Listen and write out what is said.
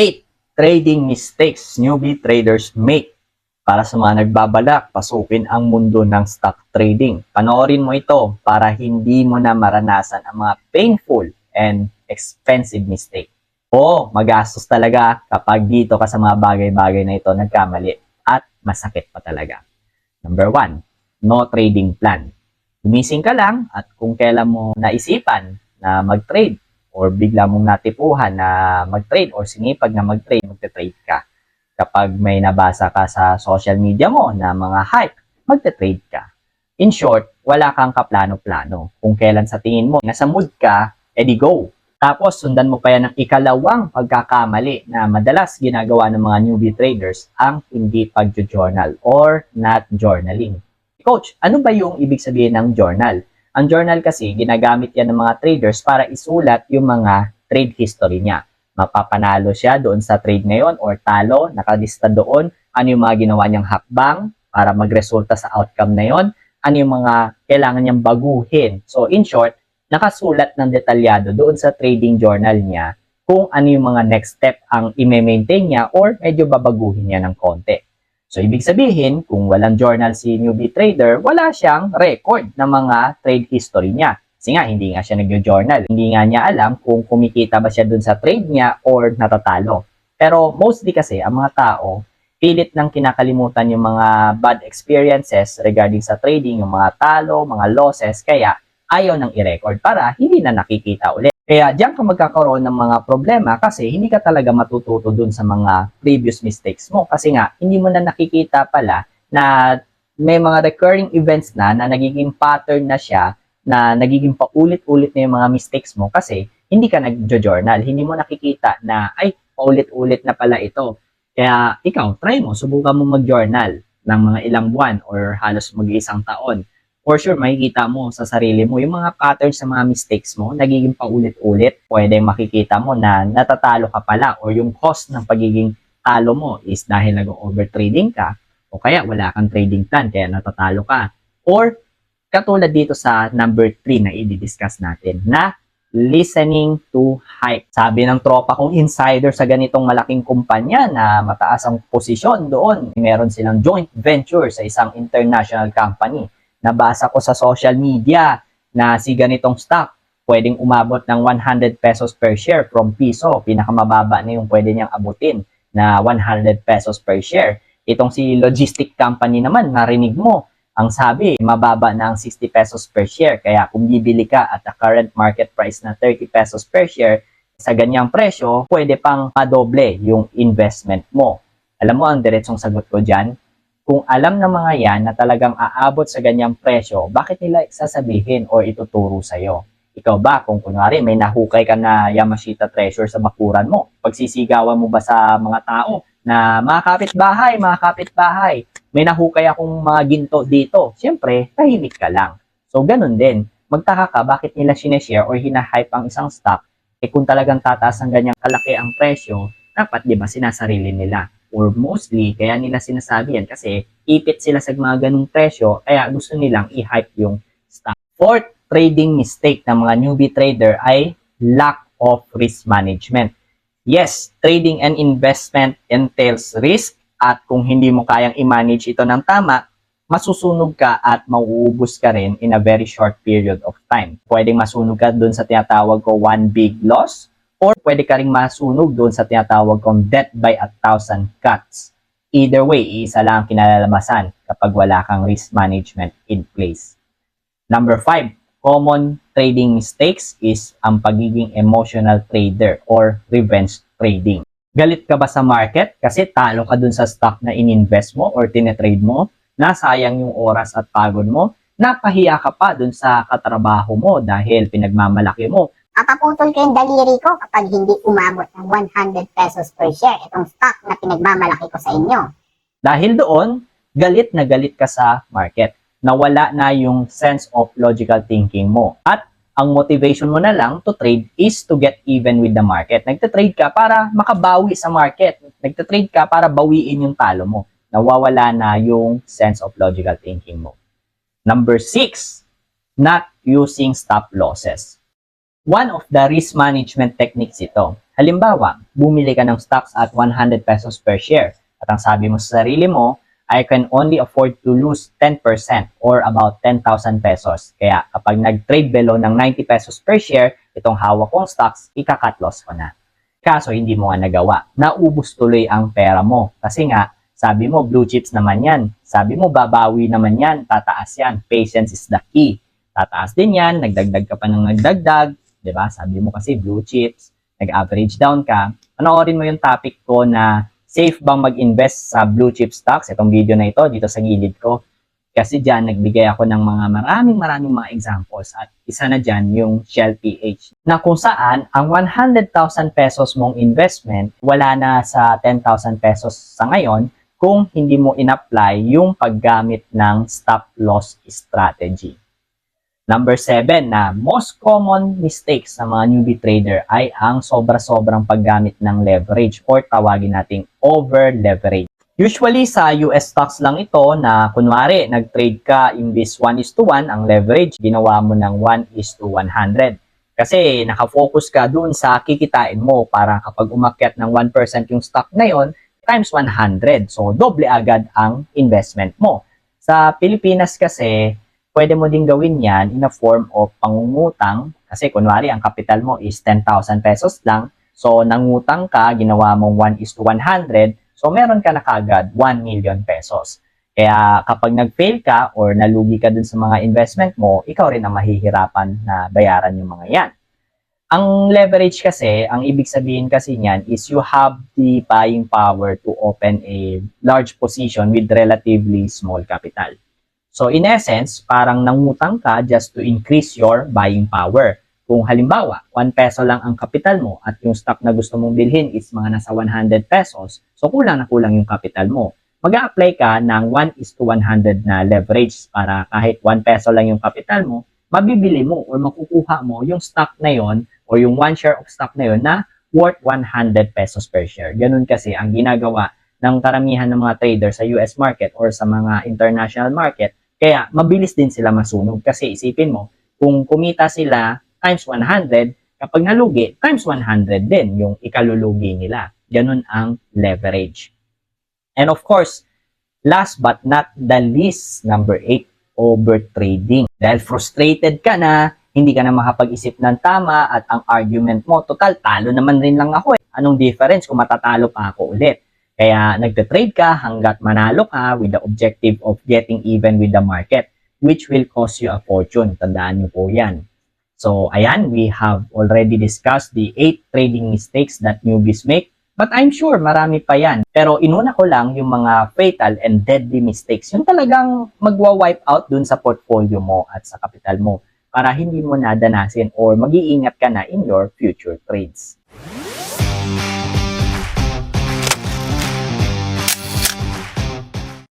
8 trading mistakes newbie traders make. Para sa mga nagbabalak, pasukin ang mundo ng stock trading. Panoorin mo ito para hindi mo na maranasan ang mga painful and expensive mistake. Oo, magastos talaga kapag dito ka sa mga bagay-bagay na ito nagkamali at masakit pa talaga. Number 1, no trading plan. Gumising ka lang at kung kailan mo naisipan na mag-trade or bigla mong natipuhan na mag-trade or sinipag na mag-trade, magte-trade ka. Kapag may nabasa ka sa social media mo na mga hype, magte-trade ka. In short, wala kang kaplano-plano. Kung kailan sa tingin mo, nasa mood ka, edi go. Tapos, sundan mo pa yan ng ikalawang pagkakamali na madalas ginagawa ng mga newbie traders ang hindi pag-journal or not journaling. Coach, ano ba yung ibig sabihin ng journal? Ang journal kasi, ginagamit yan ng mga traders para isulat yung mga trade history niya. Mapapanalo siya doon sa trade ngayon or talo, nakalista doon ano yung mga ginawa niyang hakbang para magresulta sa outcome na yon, ano yung mga kailangan niyang baguhin. So in short, nakasulat ng detalyado doon sa trading journal niya kung ano yung mga next step ang i-maintain niya or medyo babaguhin niya ng konti. So ibig sabihin, kung walang journal si newbie trader, wala siyang record ng mga trade history niya. Kasi nga, hindi nga siya nag-journal. Hindi nga niya alam kung kumikita ba siya dun sa trade niya or natatalo. Pero mostly kasi, ang mga tao, pilit nang kinakalimutan yung mga bad experiences regarding sa trading, yung mga talo, mga losses, kaya ayaw nang i-record para hindi na nakikita ulit. Kaya diyan ka magkakaroon ng mga problema kasi hindi ka talaga matututo dun sa mga previous mistakes mo. Kasi nga, hindi mo na nakikita pala na may mga recurring events na nagiging pattern na siya na nagiging paulit-ulit na yung mga mistakes mo kasi hindi ka nag-journal. Hindi mo nakikita na, ay, paulit-ulit na pala ito. Kaya ikaw, try mo, subukan mo mag-journal ng mga ilang buwan or halos mag-iisang taon. For sure, makikita mo sa sarili mo yung mga patterns sa mga mistakes mo, nagiging paulit-ulit. Pwede makikita mo na natatalo ka pala or yung cost ng pagiging talo mo is dahil nag-overtrading ka o kaya wala kang trading plan kaya natatalo ka. Or katulad dito sa number 3 na i-discuss natin na listening to hype. Sabi ng tropa kong insider sa ganitong malaking kumpanya na mataas ang posisyon doon, meron silang joint venture sa isang international company. Nabasa ko sa social media na si ganitong stock pwedeng umabot ng 100 pesos per share from piso. Pinakamababa na yung pwede niyang abutin na 100 pesos per share. Itong si logistic company naman, narinig mo, ang sabi, mababa na ang 60 pesos per share. Kaya kung bibili ka at the current market price na 30 pesos per share, sa ganyang presyo, pwede pang madoble yung investment mo. Alam mo ang diretsong sagot ko dyan? Kung alam ng mga yan na talagang aabot sa ganyang presyo, bakit nila sasabihin o ituturo sa'yo? Ikaw ba, kung kunwari may nahukay ka na Yamashita Treasure sa bakuran mo, pagsisigawan mo ba sa mga tao na mga kapitbahay, may nahukay akong mga ginto dito. Siyempre, tahimik ka lang. So, ganun din. Magtaka ka bakit nila sineshare or hinahype ang isang stock. Eh kung talagang tataas ang ganyang kalaki ang presyo, dapat di ba sinasarili nila? Or mostly, kaya nila sinasabi yan kasi ipit sila sa mga ganung presyo, kaya gusto nilang i-hype yung stock. Fourth trading mistake ng mga newbie trader ay lack of risk management. Yes, trading and investment entails risk at kung hindi mo kayang i-manage ito ng tama, masusunog ka at mauubos ka rin in a very short period of time. Pwedeng masunog ka dun sa tinatawag ko one big loss or pwede ka rin masunog dun sa tinatawag kong death by 1,000 cuts. Either way, isa lang ang kinalalabasan kapag wala kang risk management in place. Number 5. Common trading mistakes is ang pagiging emotional trader or revenge trading. Galit ka ba sa market kasi talo ka dun sa stock na ininvest mo or tinetrade mo? Nasayang yung oras at pagod mo? Napahiya ka pa dun sa katrabaho mo dahil pinagmamalaki mo? Papaputol ko yung daliri ko kapag hindi umabot ng 100 pesos per share itong stock na pinagmamalaki ko sa inyo. Dahil doon, galit na galit ka sa market. Nawala na yung sense of logical thinking mo. At ang motivation mo na lang to trade is to get even with the market. Nagte-trade ka para makabawi sa market. Nagte-trade ka para bawiin yung talo mo. Nawawala na yung sense of logical thinking mo. Number 6, not using stop losses. One of the risk management techniques ito. Halimbawa, bumili ka ng stocks at 100 pesos per share at ang sabi mo sa sarili mo, I can only afford to lose 10% or about 10,000 pesos. Kaya kapag nag-trade below ng 90 pesos per share, itong hawak kong stocks, ika-cut loss ko na. Kaso hindi mo nga nagawa. Naubos tuloy ang pera mo. Kasi nga, sabi mo blue chips naman yan. Sabi mo babawi naman yan, tataas yan. Patience is the key. Tataas din yan, nagdagdag ka pa ng nagdagdag. 'Di ba? Sabi mo kasi blue chips, nag-average down ka. Panoorin mo yung topic ko na safe bang mag-invest sa blue chip stocks? Itong video na ito dito sa gilid ko. Kasi diyan nagbigay ako ng mga maraming mga examples at isa na diyan yung Shell PH na kung saan ang 100,000 pesos mong investment wala na sa 10,000 pesos sa ngayon kung hindi mo in-apply yung paggamit ng stop loss strategy. Number 7 na most common mistakes sa mga newbie trader ay ang sobra-sobrang paggamit ng leverage or tawagin nating over-leverage. Usually sa US stocks lang ito na kunwari nag-trade ka imbis 1:1 ang leverage, ginawa mo ng 1:100. Kasi nakafocus ka dun sa kikitain mo para kapag umakyat ng 1% yung stock ngayon, times 100. So doble agad ang investment mo. Sa Pilipinas kasi, pwede mo din gawin yan in a form of pangungutang kasi kunwari ang kapital mo is 10,000 pesos lang. So nangutang ka, ginawa mong 1:100, so meron ka na kagad 1 million pesos. Kaya kapag nag-fail ka or nalugi ka dun sa mga investment mo, ikaw rin ang mahihirapan na bayaran yung mga yan. Ang leverage kasi, ang ibig sabihin kasi niyan is you have the buying power to open a large position with relatively small capital. So in essence, parang nangutang ka just to increase your buying power. Kung halimbawa, 1 peso lang ang kapital mo at yung stock na gusto mong bilhin is mga nasa 100 pesos, so kulang na kulang yung kapital mo. Mag-a-apply ka ng 1:100 na leverage para kahit 1 peso lang yung kapital mo, mabibili mo or makukuha mo yung stock na yon or yung 1 share of stock na yon na worth 100 pesos per share. Ganun kasi ang ginagawa ng karamihan ng mga trader sa US market or sa mga international market. Kaya mabilis din sila masunog kasi isipin mo, kung kumita sila times 100, kapag nalugi, times 100 din yung ikalulugi nila. Ganun ang leverage. And of course, last but not the least, number 8, overtrading. Dahil frustrated ka na, hindi ka na makapag-isip ng tama at ang argument mo, total, talo naman rin lang ako eh. Anong difference kung matatalo pa ako ulit? Kaya nagte-trade ka hanggat manalo ka with the objective of getting even with the market, which will cost you a fortune. Tandaan niyo po yan. So, ayan, we have already discussed the 8 trading mistakes that newbies make. But I'm sure marami pa yan. Pero inuna ko lang yung mga fatal and deadly mistakes. Yung talagang magwa-wipe out dun sa portfolio mo at sa capital mo para hindi mo nadanasin or mag-iingat ka na in your future trades.